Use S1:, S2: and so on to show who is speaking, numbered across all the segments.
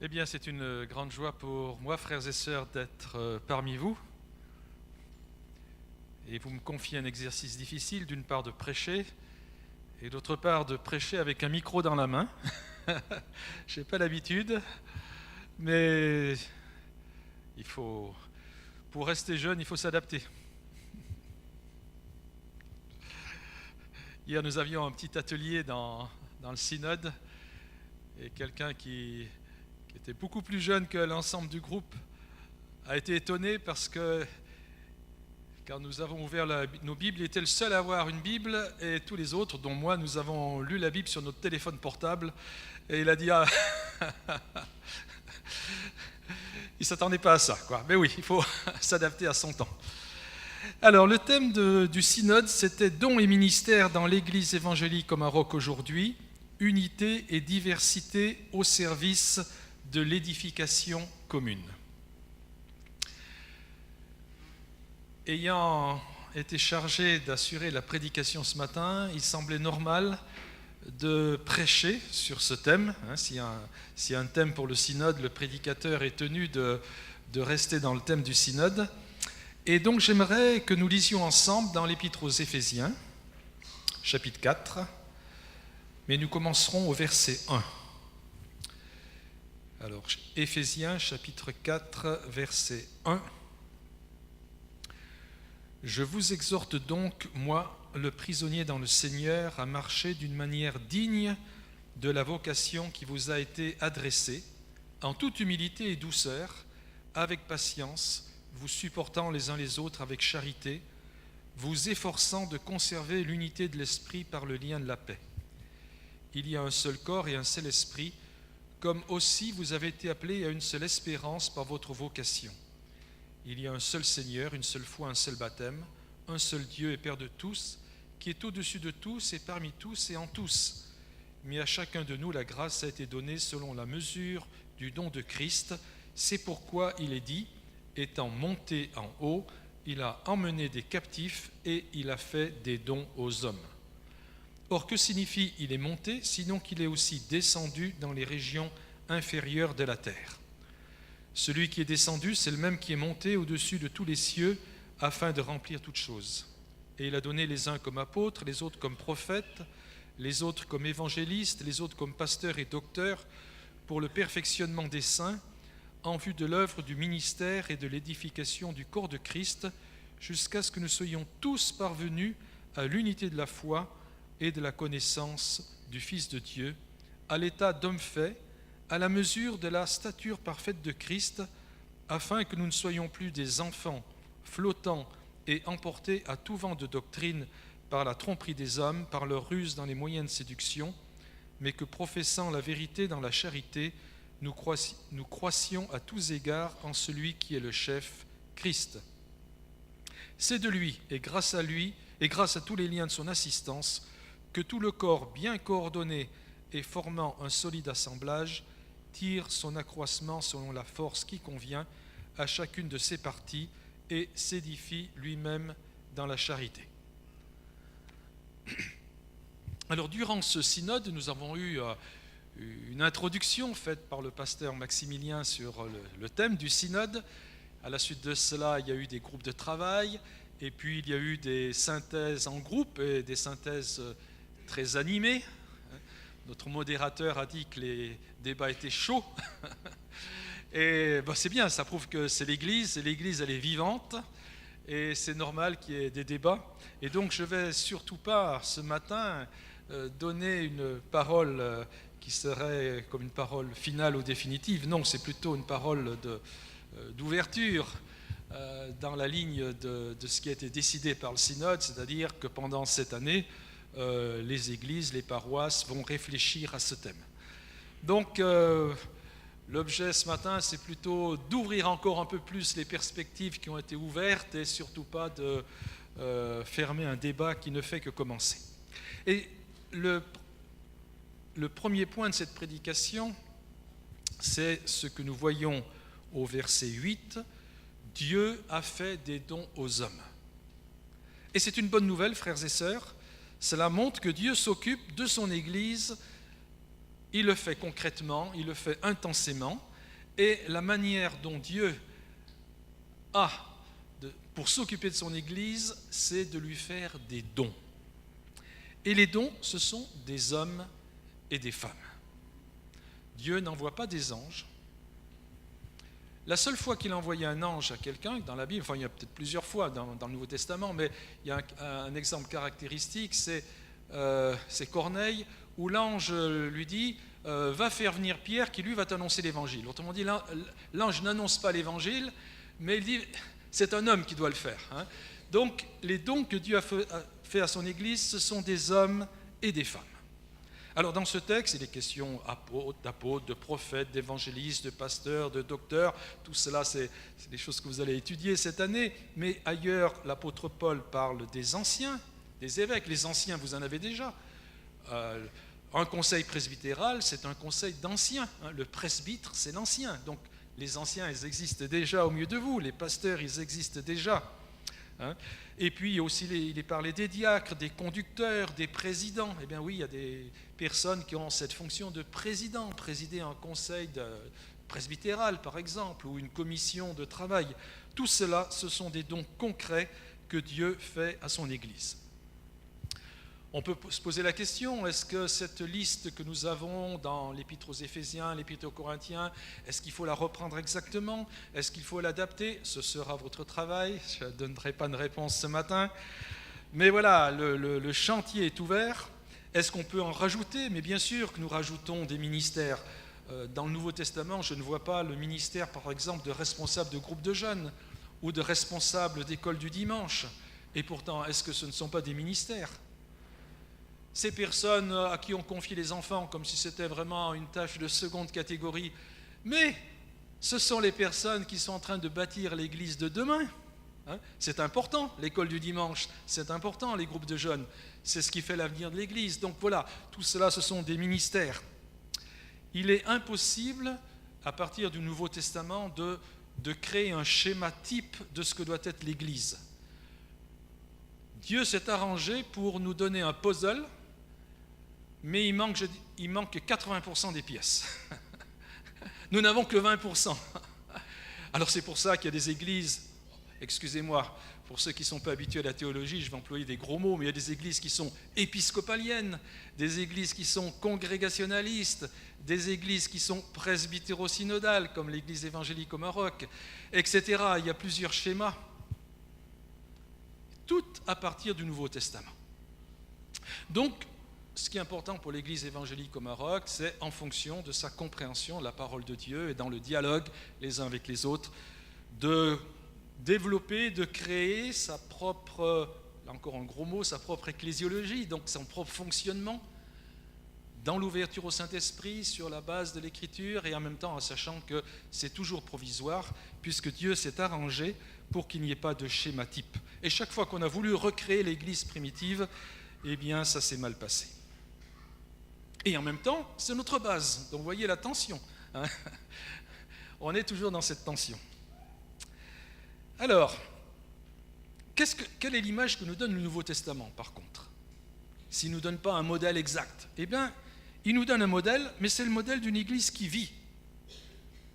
S1: Eh bien, c'est une grande joie pour moi, frères et sœurs, d'être parmi vous. Et vous me confiez un exercice difficile, d'une part de prêcher, et d'autre part de prêcher avec un micro dans la main. Je n'ai pas l'habitude, mais pour rester jeune, il faut s'adapter. Hier, nous avions un petit atelier dans le synode, et quelqu'un qui était beaucoup plus jeune que l'ensemble du groupe a été étonné parce que quand nous avons ouvert nos Bibles, il était le seul à avoir une Bible, et tous les autres, dont moi, nous avons lu la Bible sur notre téléphone portable, et il a dit, ah, il ne s'attendait pas à ça, quoi. Mais oui, il faut s'adapter à son temps. Alors, le thème du synode, c'était « Dons et ministères dans l'Église évangélique au Maroc aujourd'hui, unité et diversité au service de l'édification commune ». Ayant été chargé d'assurer la prédication ce matin, il semblait normal de prêcher sur ce thème. S'il y a un thème pour le synode, le prédicateur est tenu de rester dans le thème du synode. Et donc j'aimerais que nous lisions ensemble dans l'Épître aux Éphésiens, chapitre 4, mais nous commencerons au verset 1. Alors, Éphésiens, chapitre 4, verset 1. Je vous exhorte donc, moi, le prisonnier dans le Seigneur, à marcher d'une manière digne de la vocation qui vous a été adressée, en toute humilité et douceur, avec patience, vous supportant les uns les autres avec charité, vous efforçant de conserver l'unité de l'esprit par le lien de la paix. Il y a un seul corps et un seul esprit, comme aussi vous avez été appelés à une seule espérance par votre vocation. Il y a un seul Seigneur, une seule foi, un seul baptême, un seul Dieu et Père de tous, qui est au-dessus de tous et parmi tous et en tous. Mais à chacun de nous, la grâce a été donnée selon la mesure du don de Christ. C'est pourquoi il est dit, étant monté en haut, il a emmené des captifs et il a fait des dons aux hommes. Or, que signifie il est monté, sinon qu'il est aussi descendu dans les régions inférieures de la terre ? Celui qui est descendu, c'est le même qui est monté au-dessus de tous les cieux afin de remplir toutes choses. Et il a donné les uns comme apôtres, les autres comme prophètes, les autres comme évangélistes, les autres comme pasteurs et docteurs, pour le perfectionnement des saints, en vue de l'œuvre du ministère et de l'édification du corps de Christ, jusqu'à ce que nous soyons tous parvenus à l'unité de la foi et de la connaissance du Fils de Dieu, à l'état d'homme fait, à la mesure de la stature parfaite de Christ, afin que nous ne soyons plus des enfants flottants et emportés à tout vent de doctrine par la tromperie des hommes, par leur ruse dans les moyens de séduction, mais que, professant la vérité dans la charité, nous croissions à tous égards en celui qui est le chef, Christ. C'est de lui, et grâce à tous les liens de son assistance, que tout le corps bien coordonné et formant un solide assemblage, tire son accroissement selon la force qui convient à chacune de ses parties et s'édifie lui-même dans la charité. Alors, durant ce synode, nous avons eu une introduction faite par le pasteur Maximilien sur le thème du synode. À la suite de cela, il y a eu des groupes de travail, et puis il y a eu des synthèses en groupe et des synthèses très animées. Notre modérateur a dit que les débats étaient chauds. Et c'est bien, ça prouve que c'est l'Église, et l'Église elle est vivante, et c'est normal qu'il y ait des débats. Et donc je ne vais surtout pas ce matin donner une parole qui serait comme une parole finale ou définitive. Non, c'est plutôt une parole d'ouverture dans la ligne de ce qui a été décidé par le synode, c'est-à-dire que pendant cette année, les églises, les paroisses vont réfléchir à ce thème. Donc, l'objet ce matin, c'est plutôt d'ouvrir encore un peu plus les perspectives qui ont été ouvertes et surtout pas de fermer un débat qui ne fait que commencer. Et le premier point de cette prédication, c'est ce que nous voyons au verset 8, « Dieu a fait des dons aux hommes ». Et c'est une bonne nouvelle, frères et sœurs. Cela montre que Dieu s'occupe de son Église il le fait concrètement, il le fait intensément, et la manière dont Dieu a pour s'occuper de son Église, c'est de lui faire des dons. Et les dons, ce sont des hommes et des femmes. Dieu n'envoie pas des anges. La seule fois qu'il a envoyé un ange à quelqu'un, dans la Bible, enfin il y a peut-être plusieurs fois dans le Nouveau Testament, mais il y a un exemple caractéristique, c'est Corneille, où l'ange lui dit « va faire venir Pierre qui lui va t'annoncer l'évangile ». Autrement dit, l'ange n'annonce pas l'évangile, mais il dit « c'est un homme qui doit le faire ». Donc les dons que Dieu a fait à son Église, ce sont des hommes et des femmes. Alors dans ce texte, il est question d'apôtres, de prophètes, d'évangélistes, de pasteurs, de docteurs. Tout cela, c'est des choses que vous allez étudier cette année. Mais ailleurs, l'apôtre Paul parle des anciens, des évêques. Les anciens, vous en avez déjà. Un conseil presbytéral, c'est un conseil d'anciens. Le presbytre, c'est l'ancien. Donc les anciens, ils existent déjà au milieu de vous. Les pasteurs, ils existent déjà. Et puis il est parlé des diacres, des conducteurs, des présidents. Eh bien oui, il y a des personnes qui ont cette fonction de président, présider un conseil presbytéral par exemple, ou une commission de travail. Tout cela, ce sont des dons concrets que Dieu fait à son Église. On peut se poser la question, est-ce que cette liste que nous avons dans l'Épître aux Éphésiens, l'Épître aux Corinthiens, est-ce qu'il faut la reprendre exactement? Est-ce qu'il faut l'adapter? Ce sera votre travail, je ne donnerai pas de réponse ce matin. Mais voilà, le chantier est ouvert. Est-ce qu'on peut en rajouter? Mais bien sûr que nous rajoutons des ministères. Dans le Nouveau Testament, je ne vois pas le ministère, par exemple, de responsable de groupe de jeunes ou de responsable d'école du dimanche. Et pourtant, est-ce que ce ne sont pas des ministères? Ces personnes à qui on confie les enfants comme si c'était vraiment une tâche de seconde catégorie, mais ce sont les personnes qui sont en train de bâtir l'Église de demain. C'est important, l'école du dimanche, c'est important, les groupes de jeunes, c'est ce qui fait l'avenir de l'Église. Donc voilà, tout cela, ce sont des ministères. Il est impossible, à partir du Nouveau Testament, de créer un schéma type de ce que doit être l'Église. Dieu s'est arrangé pour nous donner un puzzle, mais il manque 80% des pièces. Nous n'avons que 20%. Alors c'est pour ça qu'il y a des églises, excusez-moi, pour ceux qui ne sont pas habitués à la théologie, je vais employer des gros mots, mais il y a des églises qui sont épiscopaliennes, des églises qui sont congrégationalistes, des églises qui sont presbytéro-synodales, comme l'église évangélique au Maroc, etc. Il y a plusieurs schémas, tout à partir du Nouveau Testament. Donc, ce qui est important pour l'Église évangélique au Maroc, c'est en fonction de sa compréhension de la parole de Dieu et dans le dialogue les uns avec les autres, de développer, de créer sa propre, là encore un gros mot, sa propre ecclésiologie, donc son propre fonctionnement, dans l'ouverture au Saint-Esprit, sur la base de l'Écriture, et en même temps en sachant que c'est toujours provisoire, puisque Dieu s'est arrangé pour qu'il n'y ait pas de schéma type. Et chaque fois qu'on a voulu recréer l'Église primitive, eh bien ça s'est mal passé. Et en même temps, c'est notre base. Donc vous voyez la tension. On est toujours dans cette tension. Alors, quelle est l'image que nous donne le Nouveau Testament, par contre? S'il ne nous donne pas un modèle exact, eh bien, il nous donne un modèle, mais c'est le modèle d'une Église qui vit.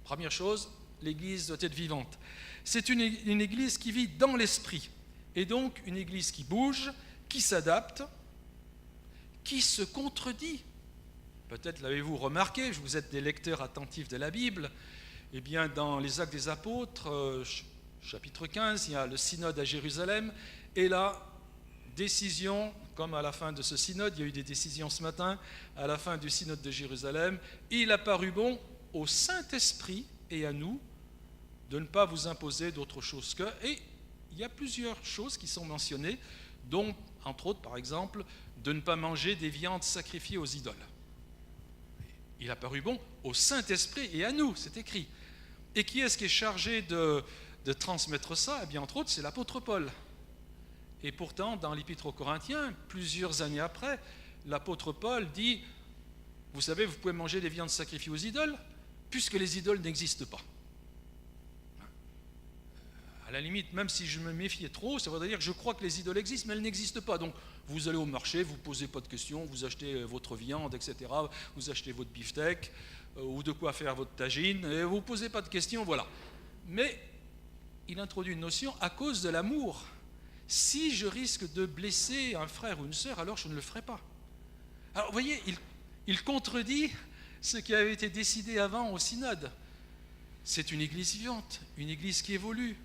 S1: Première chose, l'Église doit être vivante. C'est une Église qui vit dans l'esprit, et donc une Église qui bouge, qui s'adapte, qui se contredit. Peut-être l'avez-vous remarqué, vous êtes des lecteurs attentifs de la Bible, eh bien dans les Actes des Apôtres, chapitre 15, il y a le synode à Jérusalem, et là, décision, comme à la fin de ce synode, il y a eu des décisions ce matin, à la fin du synode de Jérusalem, il a paru bon au Saint-Esprit et à nous de ne pas vous imposer d'autre chose que, et il y a plusieurs choses qui sont mentionnées, dont, entre autres, par exemple, de ne pas manger des viandes sacrifiées aux idoles. Il a paru bon au Saint-Esprit et à nous, c'est écrit. Et qui est-ce qui est chargé de transmettre ça? Eh bien, entre autres, c'est l'apôtre Paul. Et pourtant, dans l'Épître aux Corinthiens, plusieurs années après, l'apôtre Paul dit, vous savez, vous pouvez manger des viandes sacrifiées aux idoles, puisque les idoles n'existent pas. À la limite, même si je me méfiais trop, ça voudrait dire que je crois que les idoles existent, mais elles n'existent pas. Donc, vous allez au marché, vous ne posez pas de questions, vous achetez votre viande, etc., vous achetez votre beefsteak, ou de quoi faire votre tagine, et vous ne posez pas de questions, voilà. Mais il introduit une notion à cause de l'amour. Si je risque de blesser un frère ou une sœur, alors je ne le ferai pas. Alors, vous voyez, il contredit ce qui avait été décidé avant au synode. C'est une église vivante, une église qui évolue,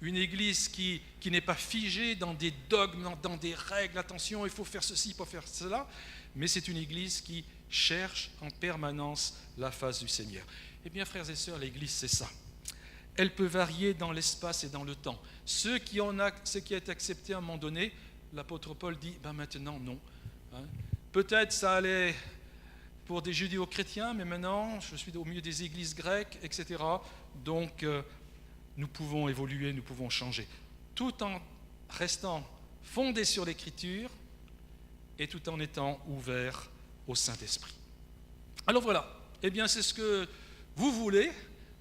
S1: une église qui n'est pas figée dans des dogmes, dans des règles, attention, il faut faire ceci, il faut faire cela, mais c'est une église qui cherche en permanence la face du Seigneur. Eh bien, frères et sœurs, l'église, c'est ça. Elle peut varier dans l'espace et dans le temps. Ce qui a été accepté à un moment donné, l'apôtre Paul dit, maintenant, non. Peut-être ça allait pour des judéo-chrétiens, mais maintenant, je suis au milieu des églises grecques, etc. Donc, nous pouvons évoluer, nous pouvons changer, tout en restant fondés sur l'Écriture et tout en étant ouverts au Saint-Esprit. Alors voilà, eh bien c'est ce que vous voulez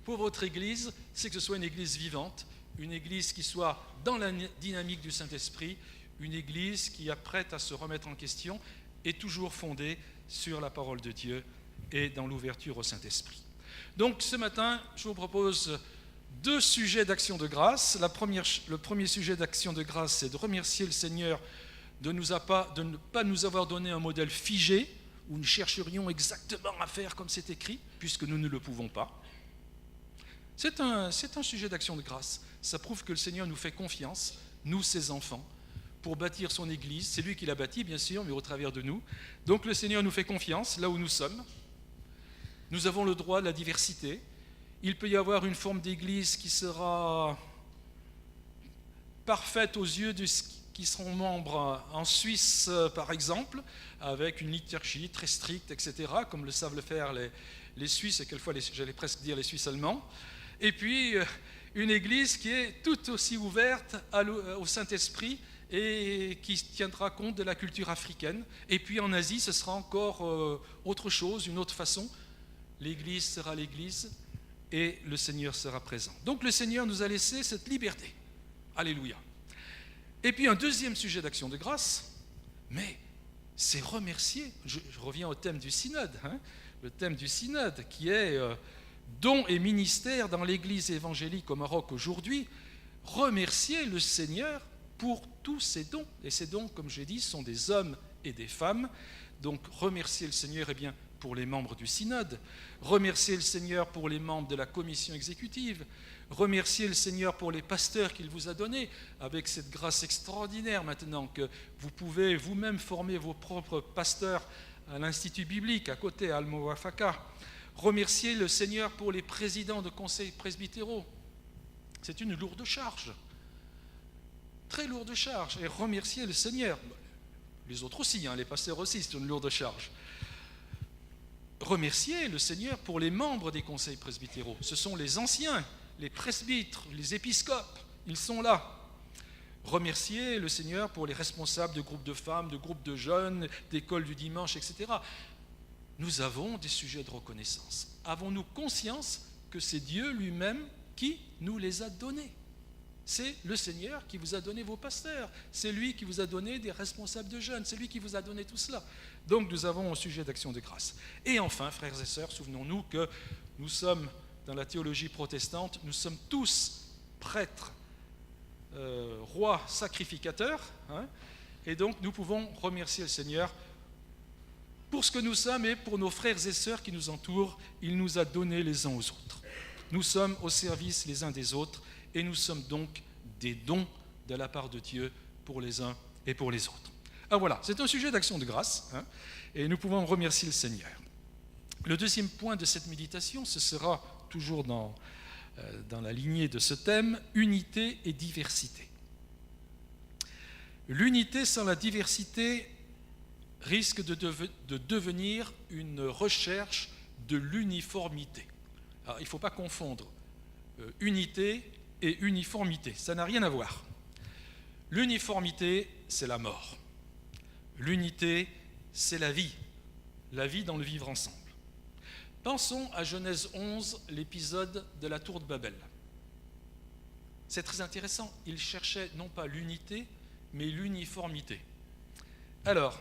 S1: pour votre Église, c'est que ce soit une Église vivante, une Église qui soit dans la dynamique du Saint-Esprit, une Église qui est prête à se remettre en question et toujours fondée sur la parole de Dieu et dans l'ouverture au Saint-Esprit. Donc ce matin, je vous propose 2 sujets d'action de grâce. Le premier sujet d'action de grâce, c'est de remercier le Seigneur de ne pas nous avoir donné un modèle figé, où nous chercherions exactement à faire comme c'est écrit, puisque nous ne le pouvons pas. C'est un sujet d'action de grâce. Ça prouve que le Seigneur nous fait confiance, nous, ses enfants, pour bâtir son Église. C'est lui qui l'a bâtie, bien sûr, mais au travers de nous. Donc le Seigneur nous fait confiance, là où nous sommes. Nous avons le droit de la diversité. Il peut y avoir une forme d'église qui sera parfaite aux yeux de ceux qui seront membres en Suisse, par exemple, avec une liturgie très stricte, etc., comme le savent le faire les Suisses, et quelquefois, j'allais presque dire les Suisses allemands. Et puis, une église qui est tout aussi ouverte au Saint-Esprit et qui tiendra compte de la culture africaine. Et puis, en Asie, ce sera encore autre chose, une autre façon. L'église sera l'église, et le Seigneur sera présent. Donc le Seigneur nous a laissé cette liberté. Alléluia. Et puis un deuxième sujet d'action de grâce, mais c'est remercier. Je reviens au thème du synode, le thème du synode qui est dons et ministères dans l'Église évangélique au Maroc aujourd'hui. Remercier le Seigneur pour tous ces dons. Et ces dons, comme j'ai dit, sont des hommes et des femmes. Donc remercier le Seigneur, eh bien, pour les membres du synode, remercier le Seigneur pour les membres de la commission exécutive, remercier le Seigneur pour les pasteurs qu'il vous a donnés, avec cette grâce extraordinaire maintenant que vous pouvez vous-même former vos propres pasteurs à l'Institut biblique, à côté, à Al-Mouafaka. Remercier le Seigneur pour les présidents de conseils presbytéraux. C'est une lourde charge, très lourde charge, et remercier le Seigneur. Les autres aussi, les pasteurs aussi, c'est une lourde charge. Remercier le Seigneur pour les membres des conseils presbytéraux. Ce sont les anciens, les presbytres, les épiscopes, ils sont là. Remercier le Seigneur pour les responsables de groupes de femmes, de groupes de jeunes, d'écoles du dimanche, etc. Nous avons des sujets de reconnaissance. Avons-nous conscience que c'est Dieu lui-même qui nous les a donnés? C'est le Seigneur qui vous a donné vos pasteurs, c'est lui qui vous a donné des responsables de jeunes, c'est lui qui vous a donné tout cela. Donc nous avons un sujet d'action de grâce. Et enfin, frères et sœurs, souvenons-nous que nous sommes, dans la théologie protestante, nous sommes tous prêtres, rois, sacrificateurs, et donc nous pouvons remercier le Seigneur pour ce que nous sommes et pour nos frères et sœurs qui nous entourent. Il nous a donné les uns aux autres. Nous sommes au service les uns des autres, et nous sommes donc des dons de la part de Dieu pour les uns et pour les autres. Alors voilà, c'est un sujet d'action de grâce, et nous pouvons remercier le Seigneur. Le deuxième point de cette méditation, ce sera toujours dans la lignée de ce thème, unité et diversité. L'unité sans la diversité risque de devenir une recherche de l'uniformité. Alors, il ne faut pas confondre unité et uniformité, ça n'a rien à voir. L'uniformité, c'est la mort. L'unité, c'est la vie dans le vivre ensemble. Pensons à Genèse 11, l'épisode de la tour de Babel. c'est très intéressant, il cherchait non pas l'unité, mais l'uniformité. Alors,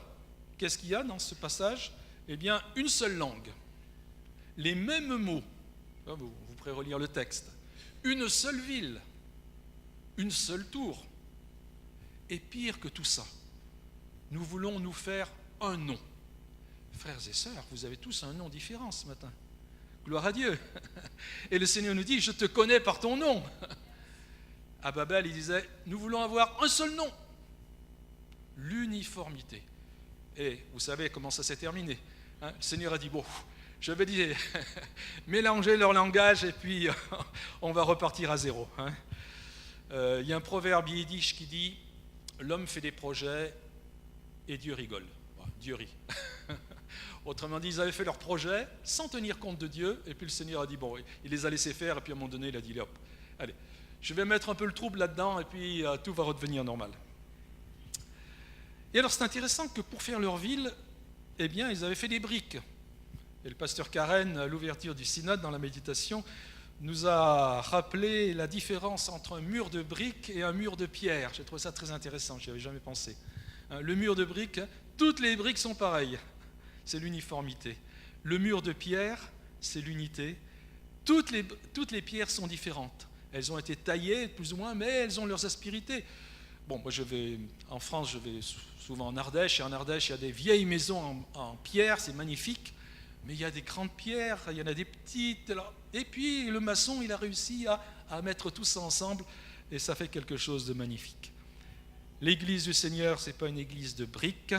S1: qu'est-ce qu'il y a dans ce passage? Eh bien, une seule langue, les mêmes mots, vous pourrez relire le texte, une seule ville, une seule tour. Et pire que tout ça, nous voulons nous faire un nom. Frères et sœurs, vous avez tous un nom différent ce matin. Gloire à Dieu. Et le Seigneur nous dit, je te connais par ton nom. À Babel, il disait, nous voulons avoir un seul nom. L'uniformité. Et vous savez comment ça s'est terminé. Le Seigneur a dit, bon, je vais dire, mélanger leur langage et puis on va repartir à zéro. Il y a un proverbe yiddish qui dit, l'homme fait des projets et Dieu rigole. Dieu rit. Autrement dit, ils avaient fait leurs projets sans tenir compte de Dieu, et puis le Seigneur a dit, bon, il les a laissés faire, et puis à un moment donné, il a dit, hop, allez, je vais mettre un peu le trouble là-dedans, et puis tout va redevenir normal. Et alors c'est intéressant que pour faire leur ville, eh bien, ils avaient fait des briques. Et le pasteur Karen, à l'ouverture du synode, dans la méditation, nous a rappelé la différence entre un mur de briques et un mur de pierre. J'ai trouvé ça très intéressant, je n'y avais jamais pensé. Le mur de briques, toutes les briques sont pareilles, c'est l'uniformité. Le mur de pierre, c'est l'unité. Toutes les pierres sont différentes. Elles ont été taillées, plus ou moins, mais elles ont leurs aspérités. Bon, moi en France, je vais souvent en Ardèche, et en Ardèche, il y a des vieilles maisons en pierre, c'est magnifique, mais il y a des grandes pierres, il y en a des petites, et puis le maçon, il a réussi à mettre tout ça ensemble, et ça fait quelque chose de magnifique. L'église du Seigneur, ce n'est pas une église de briques,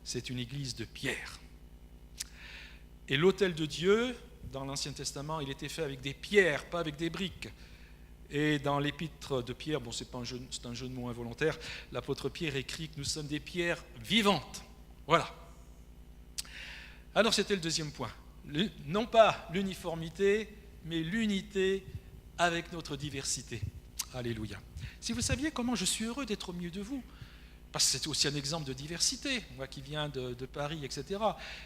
S1: c'est une église de pierre. Et l'autel de Dieu, dans l'Ancien Testament, il était fait avec des pierres, pas avec des briques. Et dans l'épître de Pierre, bon, c'est un jeu de mots involontaire, l'apôtre Pierre écrit que nous sommes des pierres vivantes. Voilà. Alors c'était le deuxième point. Non pas l'uniformité, mais l'unité avec notre diversité. Alléluia. Si vous saviez comment je suis heureux d'être au milieu de vous, parce que c'est aussi un exemple de diversité, moi qui viens de Paris, etc.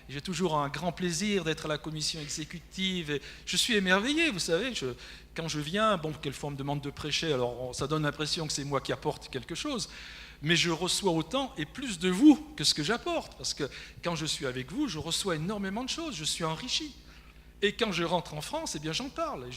S1: J'ai toujours un grand plaisir d'être à la commission exécutive. Et je suis émerveillé, vous savez, quand je viens, bon, quelquefois on me demande de prêcher, alors ça donne l'impression que c'est moi qui apporte quelque chose, mais je reçois autant et plus de vous que ce que j'apporte, parce que quand je suis avec vous, je reçois énormément de choses, je suis enrichi. Et quand je rentre en France, eh bien j'en parle.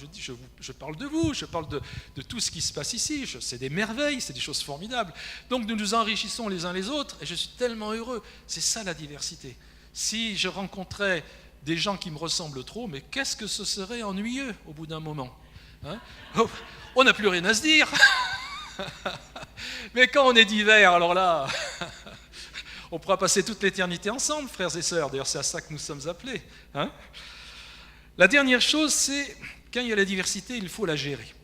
S1: Je parle de vous, je parle de tout ce qui se passe ici. C'est des merveilles, c'est des choses formidables. Donc nous nous enrichissons les uns les autres et je suis tellement heureux. C'est ça la diversité. Si je rencontrais des gens qui me ressemblent trop, mais qu'est-ce que ce serait ennuyeux au bout d'un moment, hein? On n'a plus rien à se dire. Mais quand on est divers, alors là, on pourra passer toute l'éternité ensemble, frères et sœurs. D'ailleurs, c'est à ça que nous sommes appelés, hein? La dernière chose, c'est, quand il y a la diversité, il faut la gérer.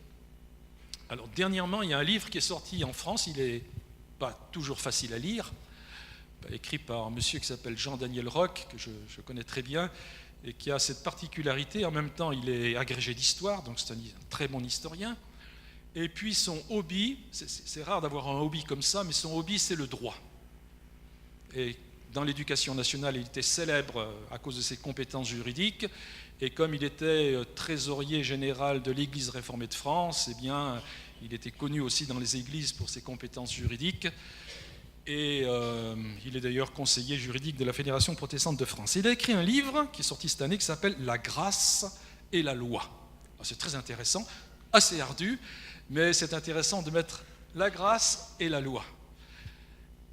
S1: Alors, dernièrement, il y a un livre qui est sorti en France, il n'est pas toujours facile à lire, écrit par un monsieur qui s'appelle Jean-Daniel Roch, que je connais très bien, et qui a cette particularité, en même temps, il est agrégé d'histoire, donc c'est un très bon historien, et puis son hobby, c'est rare d'avoir un hobby comme ça, mais son hobby, c'est le droit. Et dans l'éducation nationale, il était célèbre à cause de ses compétences juridiques, et comme il était trésorier général de l'Église réformée de France, eh bien, il était connu aussi dans les églises pour ses compétences juridiques. Et il est d'ailleurs conseiller juridique de la Fédération protestante de France. Il a écrit un livre qui est sorti cette année qui s'appelle « La grâce et la loi ». C'est très intéressant, assez ardu, mais c'est intéressant de mettre la grâce et la loi.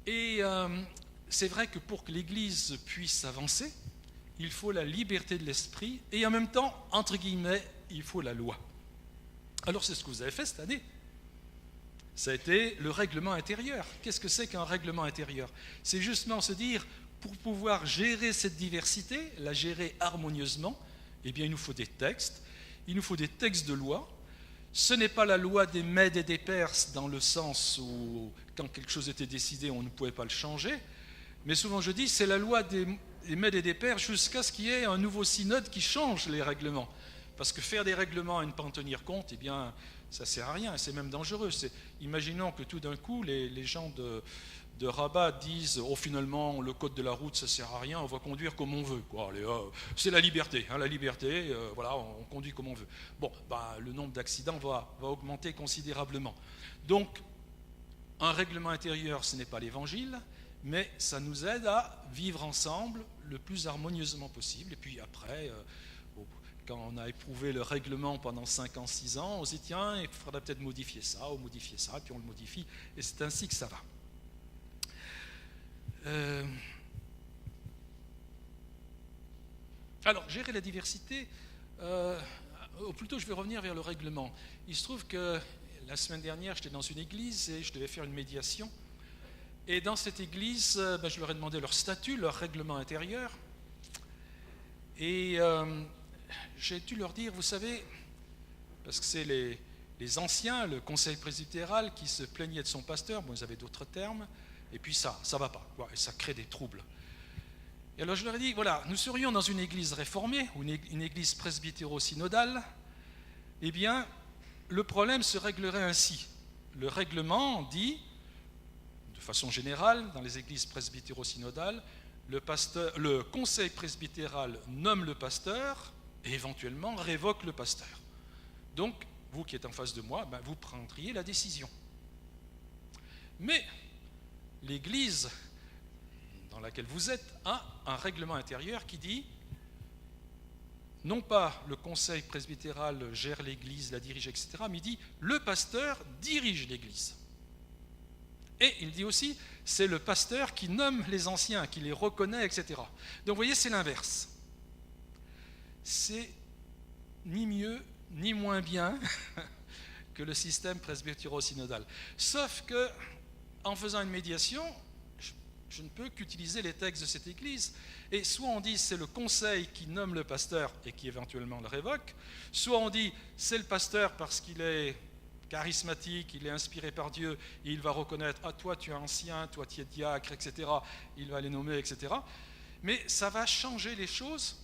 S1: Et c'est vrai que pour que l'Église puisse avancer, il faut la liberté de l'esprit et en même temps, entre guillemets, il faut la loi. Alors c'est ce que vous avez fait cette année. Ça a été le règlement intérieur. Qu'est-ce que c'est qu'un règlement intérieur? C'est justement se dire, pour pouvoir gérer cette diversité, la gérer harmonieusement, eh bien il nous faut des textes de loi. Ce n'est pas la loi des Mèdes et des Perses dans le sens où quand quelque chose était décidé, on ne pouvait pas le changer, mais souvent je dis, c'est la loi des Mèdes et des Perses jusqu'à ce qu'il y ait un nouveau synode qui change les règlements. Parce que faire des règlements et ne pas en tenir compte, eh bien, Ça ne sert à rien, c'est même dangereux. Imaginons que tout d'un coup, les gens de Rabat disent « Oh, finalement, le code de la route, ça ne sert à rien, on va conduire comme on veut. » Allez, c'est la liberté, hein, la liberté, voilà, on conduit comme on veut. Bon, le nombre d'accidents va augmenter considérablement. Donc, un règlement intérieur, ce n'est pas l'évangile, mais ça nous aide à vivre ensemble le plus harmonieusement possible. Et puis après, quand on a éprouvé le règlement pendant 5 ans, 6 ans, on se dit tiens, il faudrait peut-être modifier ça, ou modifier ça, et puis on le modifie, et c'est ainsi que ça va. Alors, gérer la diversité, ou plutôt je vais revenir vers le règlement. Il se trouve que la semaine dernière, j'étais dans une église et je devais faire une médiation. Et dans cette église, je leur ai demandé leur statut, leur règlement intérieur. Et j'ai dû leur dire, vous savez, parce que c'est les anciens, le conseil presbytéral qui se plaignait de son pasteur, bon, ils avaient d'autres termes, et puis ça va pas, et ça crée des troubles. Et alors je leur ai dit, voilà, nous serions dans une église réformée, ou une église presbytéro-synodale, eh bien, le problème se réglerait ainsi. Le règlement dit, de façon générale, dans les églises presbytéro-synodales, le conseil presbytéral nomme le pasteur et éventuellement révoque le pasteur. Donc, vous qui êtes en face de moi, vous prendriez la décision. Mais l'église dans laquelle vous êtes a un règlement intérieur qui dit non pas le conseil presbytéral gère l'église, la dirige, etc., mais il dit le pasteur dirige l'église. Et il dit aussi, c'est le pasteur qui nomme les anciens, qui les reconnaît, etc. Donc vous voyez, c'est l'inverse. C'est ni mieux ni moins bien que le système presbytéro-synodal. Sauf que, en faisant une médiation, je ne peux qu'utiliser les textes de cette église. Et soit on dit c'est le conseil qui nomme le pasteur et qui éventuellement le révoque, soit on dit c'est le pasteur parce qu'il est charismatique, il est inspiré par Dieu, et il va reconnaître « Ah, toi tu es ancien, toi tu es diacre, etc. » Il va les nommer, etc. Mais ça va changer les choses.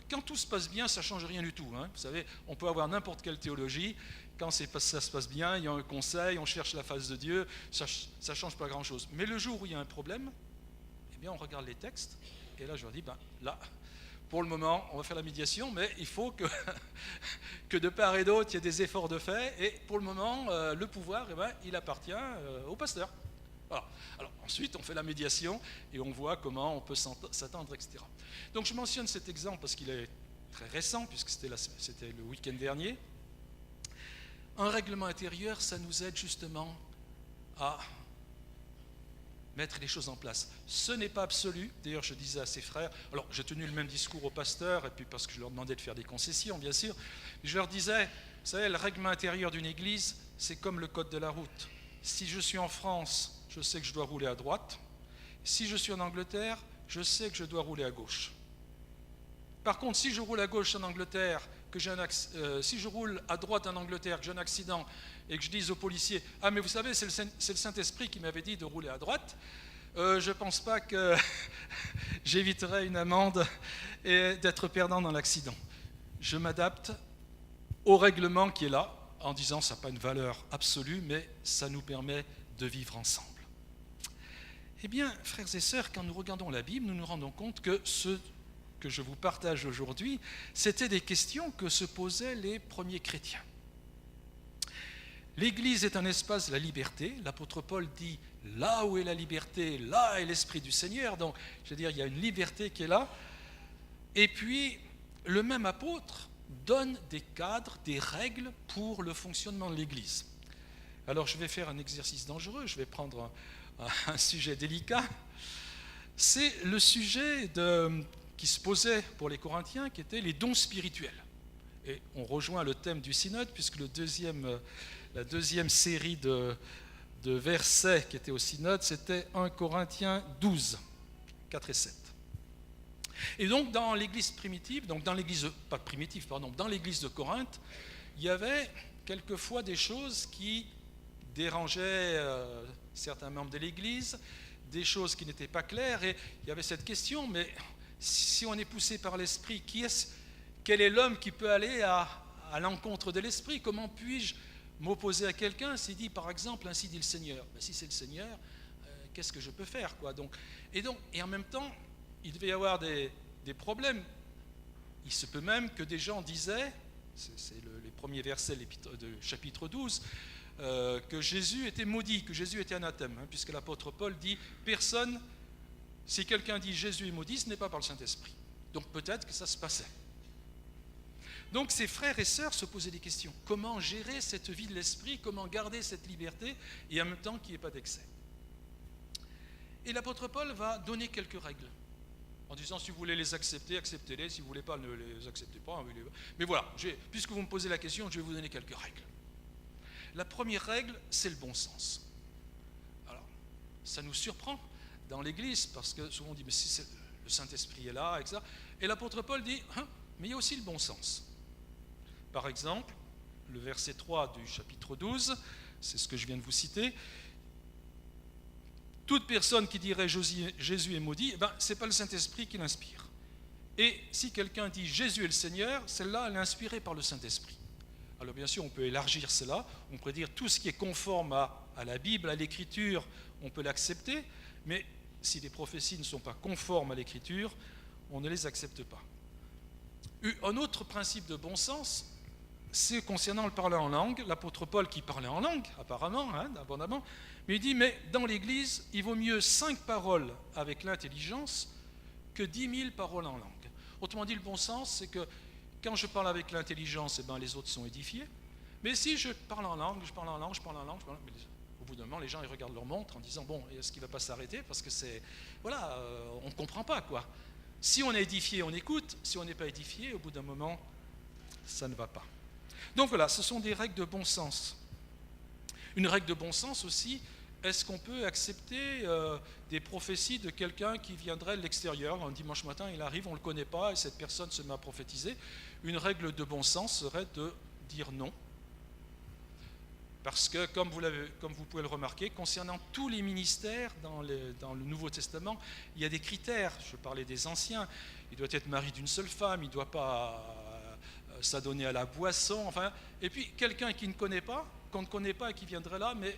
S1: Quand tout se passe bien, ça ne change rien du tout. Hein. Vous savez, on peut avoir n'importe quelle théologie. Quand ça se passe bien, il y a un conseil, on cherche la face de Dieu, ça ne change pas grand-chose. Mais le jour où il y a un problème, eh bien on regarde les textes, et là je leur dis, là, pour le moment, on va faire la médiation, mais il faut que de part et d'autre, il y ait des efforts de fait, et pour le moment, le pouvoir, il appartient au pasteur. Voilà. Alors ensuite, on fait la médiation, et on voit comment on peut s'attendre, etc. Donc je mentionne cet exemple parce qu'il est très récent, puisque c'était le week-end dernier. Un règlement intérieur, ça nous aide justement à mettre les choses en place. Ce n'est pas absolu. D'ailleurs, je disais à ces frères, alors j'ai tenu le même discours au pasteur, et puis parce que je leur demandais de faire des concessions, bien sûr, je leur disais, vous savez, le règlement intérieur d'une église, c'est comme le code de la route. Si je suis en France, je sais que je dois rouler à droite. Si je suis en Angleterre, je sais que je dois rouler à gauche. Par contre, si je roule à gauche en Angleterre, si je roule à droite en Angleterre, que j'ai un accident et que je dise aux policiers « Ah, mais vous savez, c'est le Saint-Esprit qui m'avait dit de rouler à droite », je ne pense pas que j'éviterai une amende et d'être perdant dans l'accident. Je m'adapte au règlement qui est là, en disant ça n'a pas une valeur absolue, mais ça nous permet de vivre ensemble. Eh bien, frères et sœurs, quand nous regardons la Bible, nous nous rendons compte que ce que je vous partage aujourd'hui, c'était des questions que se posaient les premiers chrétiens. L'Église est un espace de la liberté. L'apôtre Paul dit « là où est la liberté, là est l'Esprit du Seigneur ». Donc, je veux dire, il y a une liberté qui est là. Et puis, le même apôtre donne des cadres, des règles pour le fonctionnement de l'Église. Alors, je vais faire un exercice dangereux, je vais prendre un sujet délicat. C'est le sujet qui se posait pour les Corinthiens, qui était les dons spirituels. Et on rejoint le thème du synode, puisque la deuxième série de versets qui étaient au synode, c'était 1 Corinthiens 12, 4 et 7. Et donc dans l'église primitive, dans l'église de Corinthe, il y avait quelquefois des choses qui dérangeaient certains membres de l'église, des choses qui n'étaient pas claires, et il y avait cette question, mais si on est poussé par l'esprit, quel est l'homme qui peut aller à l'encontre de l'esprit? Comment puis-je m'opposer à quelqu'un s'il dit, par exemple, ainsi dit le Seigneur. Ben, si c'est le Seigneur, qu'est-ce que je peux faire, quoi. Et en même temps, il devait y avoir des problèmes. Il se peut même que des gens disaient, c'est les premiers versets de chapitre 12, que Jésus était maudit, que Jésus était anathème, puisque l'apôtre Paul dit, personne, si quelqu'un dit Jésus est maudit, ce n'est pas par le Saint-Esprit. Donc peut-être que ça se passait. Donc ces frères et sœurs se posaient des questions. Comment gérer cette vie de l'esprit, comment garder cette liberté, et en même temps qu'il n'y ait pas d'excès. Et l'apôtre Paul va donner quelques règles, en disant, si vous voulez les accepter, acceptez-les, si vous ne voulez pas, ne les acceptez pas. Mais voilà, puisque vous me posez la question, je vais vous donner quelques règles. La première règle, c'est le bon sens. Alors, ça nous surprend dans l'Église, parce que souvent on dit, mais si le Saint-Esprit est là, etc. Et l'apôtre Paul dit, mais il y a aussi le bon sens. Par exemple, le verset 3 du chapitre 12, c'est ce que je viens de vous citer, toute personne qui dirait Jésus est maudit, ce n'est pas le Saint-Esprit qui l'inspire. Et si quelqu'un dit Jésus est le Seigneur, celle-là, elle est inspirée par le Saint-Esprit. Alors bien sûr, on peut élargir cela, on pourrait dire tout ce qui est conforme à la Bible, à l'Écriture, on peut l'accepter, mais si les prophéties ne sont pas conformes à l'Écriture, on ne les accepte pas. Un autre principe de bon sens, c'est concernant le parler en langue, l'apôtre Paul qui parlait en langue, apparemment, abondamment, mais il dit, mais dans l'Église, il vaut mieux 5 paroles avec l'intelligence que 10 000 paroles en langue. Autrement dit, le bon sens, c'est que quand je parle avec l'intelligence, les autres sont édifiés, mais si je parle en langue, mais au bout d'un moment, les gens ils regardent leur montre en disant, bon, est-ce qu'il ne va pas s'arrêter, parce que on ne comprend pas, quoi. Si on est édifié, on écoute, si on n'est pas édifié, au bout d'un moment, ça ne va pas. Donc voilà, ce sont des règles de bon sens. Une règle de bon sens aussi, est-ce qu'on peut accepter des prophéties de quelqu'un qui viendrait de l'extérieur, un dimanche matin, il arrive, on ne le connaît pas, et cette personne se met à prophétiser. Une règle de bon sens serait de dire non. Parce que, comme vous pouvez le remarquer, concernant tous les ministères dans le Nouveau Testament, il y a des critères. Je parlais des anciens. Il doit être mari d'une seule femme, il ne doit pas s'adonner à la boisson. Et puis, quelqu'un qu'on ne connaît pas et qui viendrait là, mais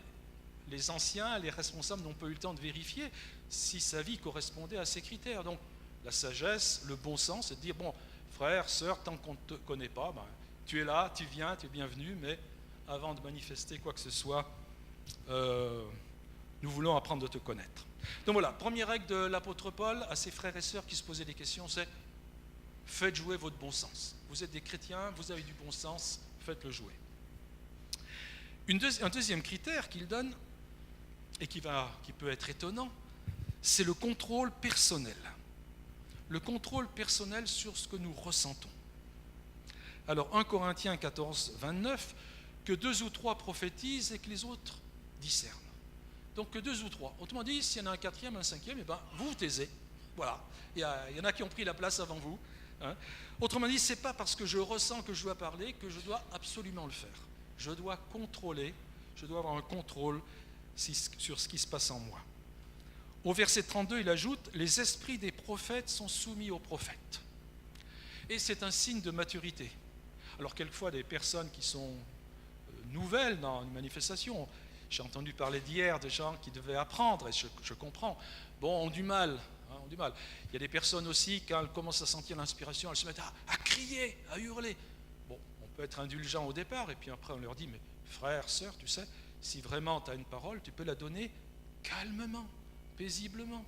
S1: les anciens, les responsables n'ont pas eu le temps de vérifier si sa vie correspondait à ces critères. Donc, la sagesse, le bon sens, c'est de dire, bon, frère, sœur, tant qu'on ne te connaît pas, tu es là, tu viens, tu es bienvenu, mais avant de manifester quoi que ce soit, nous voulons apprendre de te connaître. Donc voilà, première règle de l'apôtre Paul à ses frères et sœurs qui se posaient des questions, c'est faites jouer votre bon sens. Vous êtes des chrétiens, vous avez du bon sens, faites-le jouer. Un deuxième critère qu'il donne, et qui peut être étonnant, c'est le contrôle personnel. Le contrôle personnel sur ce que nous ressentons. Alors 1 Corinthiens 14, 29, que 2 ou 3 prophétisent et que les autres discernent. Donc que 2 ou 3. Autrement dit, s'il y en a un 4e, un 5e, vous vous taisez. Voilà. Il y en a qui ont pris la place avant vous. Autrement dit, ce n'est pas parce que je ressens que je dois parler que je dois absolument le faire. Je dois contrôler, je dois avoir un contrôle sur ce qui se passe en moi. Au verset 32, il ajoute « Les esprits des prophètes sont soumis aux prophètes ». Et c'est un signe de maturité. Alors quelquefois, des personnes qui sont nouvelles dans une manifestation, j'ai entendu parler d'hier de gens qui devaient apprendre, et je comprends, ont du mal. Il y a des personnes aussi, quand elles commencent à sentir l'inspiration, elles se mettent à crier, à hurler. Bon, on peut être indulgent au départ, et puis après on leur dit, mais frère, sœur, tu sais, si vraiment tu as une parole, tu peux la donner calmement, paisiblement.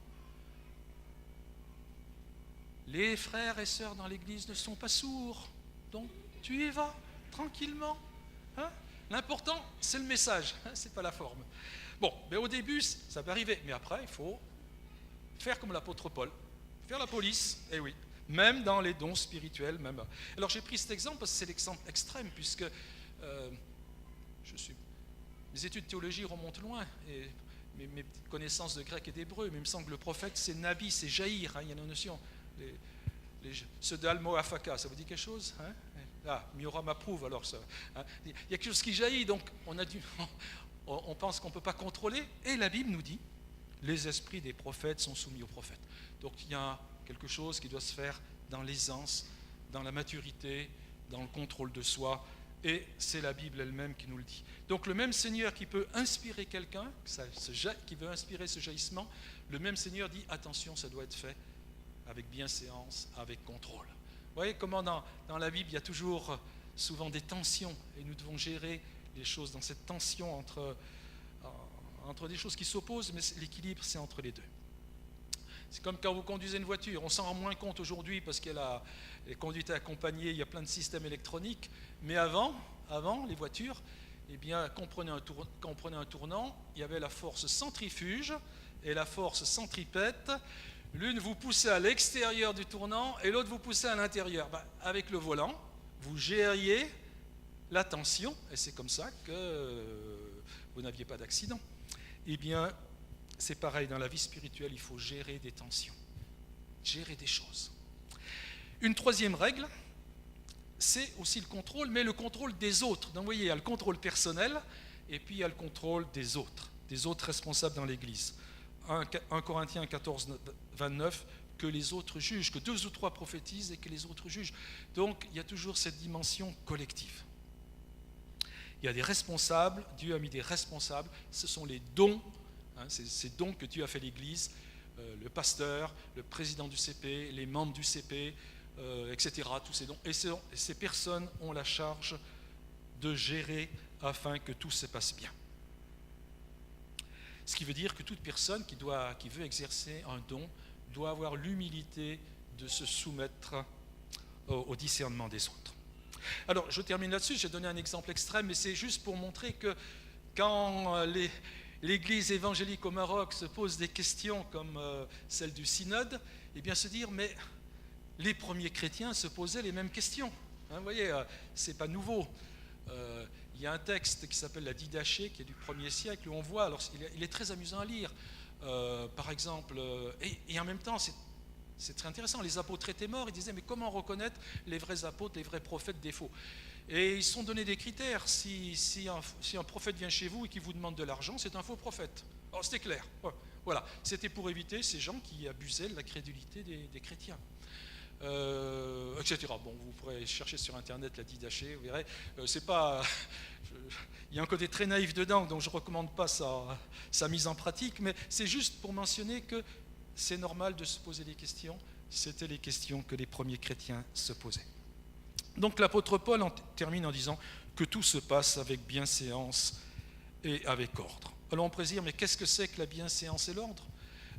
S1: Les frères et sœurs dans l'église ne sont pas sourds, donc tu y vas, tranquillement. L'important, c'est le message, c'est pas la forme. Bon, mais au début, ça peut arriver, mais après, il faut faire comme l'apôtre Paul, faire la police, et oui, même dans les dons spirituels. Même. Alors j'ai pris cet exemple parce que c'est l'exemple extrême, puisque mes études de théologie remontent loin, et mes connaissances de grec et d'hébreu, mais il me semble que le prophète, c'est Nabi, c'est Jaïr, il y a une notion. Ceux d'Almoafaka, ça vous dit quelque chose Miora m'approuve, alors ça. Il y a quelque chose qui jaillit, donc on pense qu'on ne peut pas contrôler, et la Bible nous dit les esprits des prophètes sont soumis aux prophètes. Donc il y a quelque chose qui doit se faire dans l'aisance, dans la maturité, dans le contrôle de soi, Et c'est la Bible elle-même qui nous le dit. Donc le même Seigneur qui peut inspirer quelqu'un, qui veut inspirer ce jaillissement, le même Seigneur dit attention, ça doit être fait avec bienséance, avec contrôle. Vous voyez comment dans la Bible il y a toujours souvent des tensions et nous devons gérer les choses dans cette tension entre des choses qui s'opposent, mais l'équilibre c'est entre les deux. C'est comme quand vous conduisez une voiture, on s'en rend moins compte aujourd'hui parce qu'il y a les conduites accompagnées, il y a plein de systèmes électroniques, mais avant les voitures, eh bien, quand on prenait un tournant, il y avait la force centrifuge et la force centripète. L'une vous poussait à l'extérieur du tournant et l'autre vous poussait à l'intérieur. Avec le volant, vous gériez la tension et c'est comme ça que vous n'aviez pas d'accident. Eh bien, c'est pareil, dans la vie spirituelle, il faut gérer des tensions, gérer des choses. Une troisième règle, c'est aussi le contrôle, mais le contrôle des autres. Donc vous voyez, il y a le contrôle personnel, et puis il y a le contrôle des autres responsables dans l'Église. 1 Corinthiens 14, 29, que les autres jugent, que 2 ou 3 prophétisent et que les autres jugent. Donc il y a toujours cette dimension collective. Il y a des responsables, Dieu a mis des responsables, ce sont les dons. C'est ces dons que Dieu a fait l'Église, le pasteur, le président du CP, les membres du CP, etc. Tous ces dons. Et ces personnes ont la charge de gérer afin que tout se passe bien. Ce qui veut dire que toute personne qui veut exercer un don doit avoir l'humilité de se soumettre au discernement des autres. Alors, je termine là-dessus, j'ai donné un exemple extrême, mais c'est juste pour montrer que quand l'Église évangélique au Maroc se pose des questions comme celle du synode, eh bien se dire, mais les premiers chrétiens se posaient les mêmes questions. Vous voyez, c'est pas nouveau. Il y a un texte qui s'appelle la Didaché, qui est du 1er siècle, où on voit, alors il est très amusant à lire, par exemple, et en même temps, c'est très intéressant, les apôtres étaient morts, ils disaient, mais comment reconnaître les vrais apôtres, les vrais prophètes des faux ? Et ils se sont donné des critères. Si un prophète vient chez vous et qui vous demande de l'argent, c'est un faux prophète. Alors c'était clair. Voilà. C'était pour éviter ces gens qui abusaient de la crédulité des chrétiens. Etc. Bon, vous pourrez chercher sur Internet la Didaché, vous verrez. C'est pas. Il y a un côté très naïf dedans, donc je ne recommande pas sa mise en pratique, mais c'est juste pour mentionner que c'est normal de se poser des questions. C'était les questions que les premiers chrétiens se posaient. Donc l'apôtre Paul termine en disant que tout se passe avec bienséance et avec ordre. Alors on pourrait dire, mais qu'est-ce que c'est que la bienséance et l'ordre ?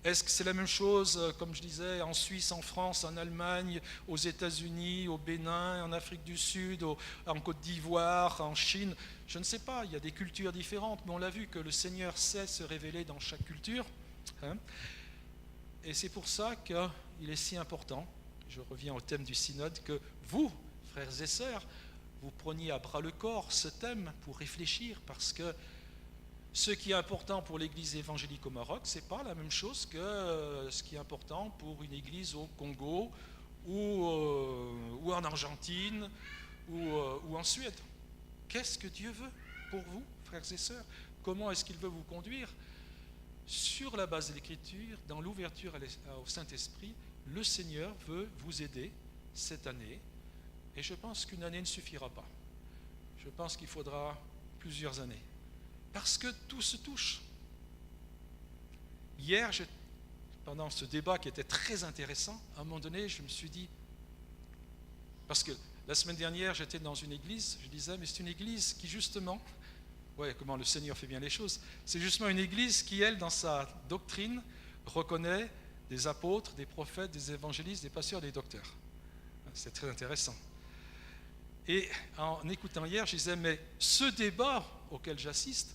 S1: Est-ce que c'est la même chose, comme je disais, en Suisse, en France, en Allemagne, aux États-Unis, au Bénin, en Afrique du Sud, en Côte d'Ivoire, en Chine ? Je ne sais pas, il y a des cultures différentes, mais on l'a vu que le Seigneur sait se révéler dans chaque culture. Et c'est pour ça qu'il est si important, je reviens au thème du synode, que vous, frères et sœurs, vous preniez à bras le corps ce thème pour réfléchir, parce que ce qui est important pour l'Église évangélique au Maroc, ce n'est pas la même chose que ce qui est important pour une église au Congo ou en Argentine ou en Suède. Qu'est-ce que Dieu veut pour vous, frères et sœurs ? Comment est-ce qu'il veut vous conduire ? Sur la base de l'Écriture, dans l'ouverture au Saint-Esprit, le Seigneur veut vous aider cette année. Et je pense qu'une année ne suffira pas. Je pense qu'il faudra plusieurs années. Parce que tout se touche. Hier, pendant ce débat qui était très intéressant, à un moment donné, je me suis dit, parce que la semaine dernière, j'étais dans une église, je disais, mais c'est une église qui justement, comment le Seigneur fait bien les choses, c'est justement une église qui, elle, dans sa doctrine, reconnaît des apôtres, des prophètes, des évangélistes, des pasteurs, des docteurs. C'est très intéressant. Et en écoutant hier, je disais, mais ce débat auquel j'assiste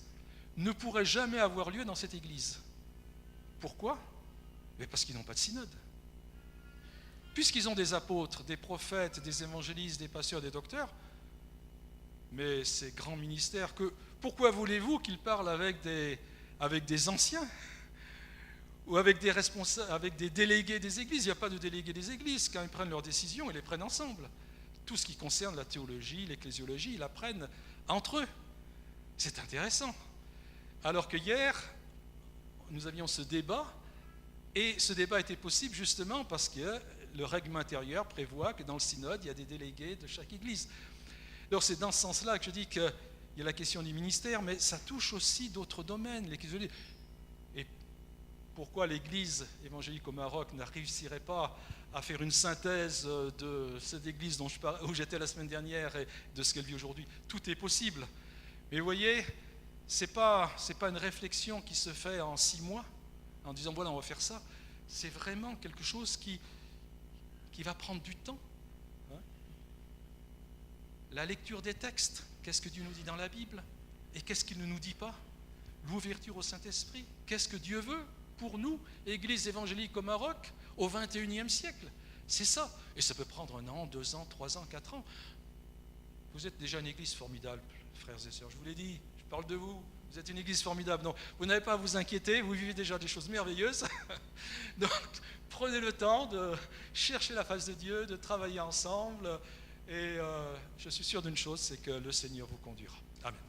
S1: ne pourrait jamais avoir lieu dans cette église. Pourquoi ? Mais parce qu'ils n'ont pas de synode. Puisqu'ils ont des apôtres, des prophètes, des évangélistes, des pasteurs, des docteurs, mais ces grands ministères, pourquoi voulez-vous qu'ils parlent avec des anciens ou avec des responsables, avec des délégués des églises ? Il n'y a pas de délégués des églises. Quand ils prennent leurs décisions, ils les prennent ensemble. Tout ce qui concerne la théologie, l'ecclésiologie, ils la prennent entre eux. C'est intéressant. Alors que hier, nous avions ce débat, et ce débat était possible justement parce que le règlement intérieur prévoit que dans le synode, il y a des délégués de chaque église. Alors c'est dans ce sens-là que je dis qu'il y a la question du ministère, mais ça touche aussi d'autres domaines. Et pourquoi l'Église évangélique au Maroc ne réussirait pas à faire une synthèse de cette Église où j'étais la semaine dernière et de ce qu'elle vit aujourd'hui? Tout est possible. Mais vous voyez, c'est pas une réflexion qui se fait en 6 mois, en disant voilà, on va faire ça. C'est vraiment quelque chose qui va prendre du temps. La lecture des textes, qu'est-ce que Dieu nous dit dans la Bible et qu'est-ce qu'il ne nous dit pas? L'ouverture au Saint-Esprit, qu'est-ce que Dieu veut pour nous, Église évangélique au Maroc, au XXIe siècle? C'est ça. Et ça peut prendre 1 an, 2 ans, 3 ans, 4 ans. Vous êtes déjà une Église formidable, frères et sœurs, je vous l'ai dit, je parle de vous. Vous êtes une Église formidable. Donc, vous n'avez pas à vous inquiéter, vous vivez déjà des choses merveilleuses. Donc, prenez le temps de chercher la face de Dieu, de travailler ensemble. Et je suis sûr d'une chose, c'est que le Seigneur vous conduira. Amen.